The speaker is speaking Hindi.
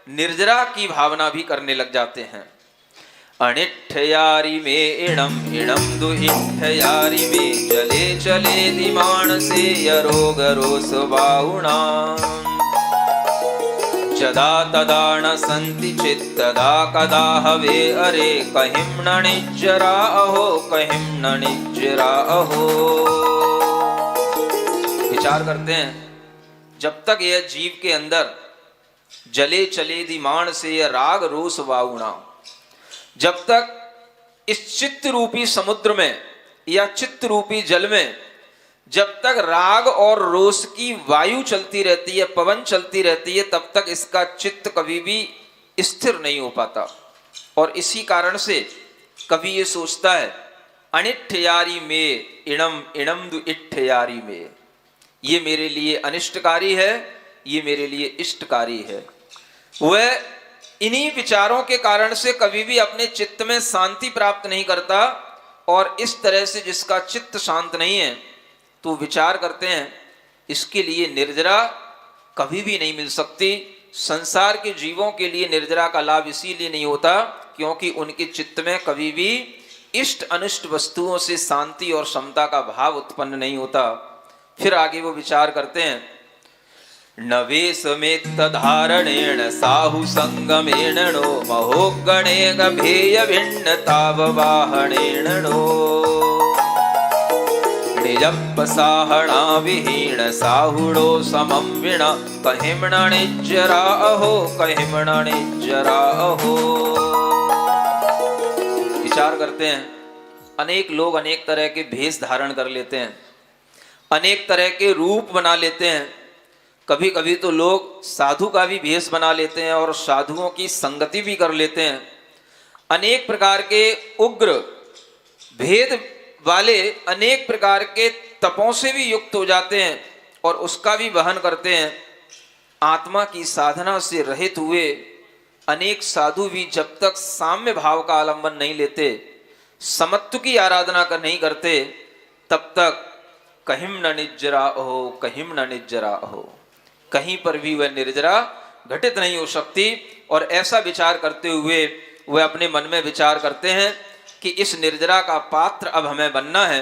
निर्जरा की भावना भी करने लग जाते हैं। अनिठ यारी में इणम इणम दु इठ यारी में चले चले दिमाण से यरोग रोस बाहुणा जदा तदा न संति चित्तदा कदा हवे अरे कहिम न निज्जरा अहो कहिम न निज्जरा अहो। विचार करते हैं, जब तक यह जीव के अंदर जले चले दिमाण से यह राग रोस वाउणा, जब तक इस चित्त रूपी समुद्र में या चित्त रूपी जल में जब तक राग और रोष की वायु चलती रहती है, पवन चलती रहती है, तब तक इसका चित्त कभी भी स्थिर नहीं हो पाता। और इसी कारण से कभी ये सोचता है अनिठ यारी में इणम इणम दु इठ यारी में, ये मेरे लिए अनिष्टकारी है, ये मेरे इष्टकारी लिए इष्टकारी है। वह इन्हीं विचारों के कारण से कभी भी अपने चित्त में शांति प्राप्त नहीं करता। और इस तरह से जिसका चित्त शांत नहीं है तो विचार करते हैं इसके लिए निर्जरा कभी भी नहीं मिल सकती। संसार के जीवों के लिए निर्जरा का लाभ इसीलिए नहीं होता क्योंकि उनके चित्त में कभी भी इष्ट अनिष्ट वस्तुओं से शांति और समता का भाव उत्पन्न नहीं होता। फिर आगे वो विचार करते हैं, नवेश में धारणेण साहु संगमेण नो महोगणे गभेय भिन्न ताव वाहनेण नो निजपसाहणा विहीण साहुड़ो समम विण कहिमण निज्जरा अहो कहिमण निज्जरा अहो। विचार करते हैं, अनेक लोग अनेक तरह के भेष धारण कर लेते हैं, अनेक तरह के रूप बना लेते हैं। कभी कभी तो लोग साधु का भी भेष बना लेते हैं और साधुओं की संगति भी कर लेते हैं। अनेक प्रकार के उग्र भेद वाले अनेक प्रकार के तपों से भी युक्त हो जाते हैं और उसका भी वहन करते हैं। आत्मा की साधना से रहित हुए अनेक साधु भी जब तक साम्य भाव का आलंबन नहीं लेते, समत्व की आराधना कर नहीं करते, तब तक कहिम न निज्जरा हो कहिम न निज्जरा हो, कहीं पर भी वह निर्जरा घटित नहीं हो सकती। और ऐसा विचार करते हुए वह अपने मन में विचार करते हैं कि इस निर्जरा का पात्र अब हमें बनना है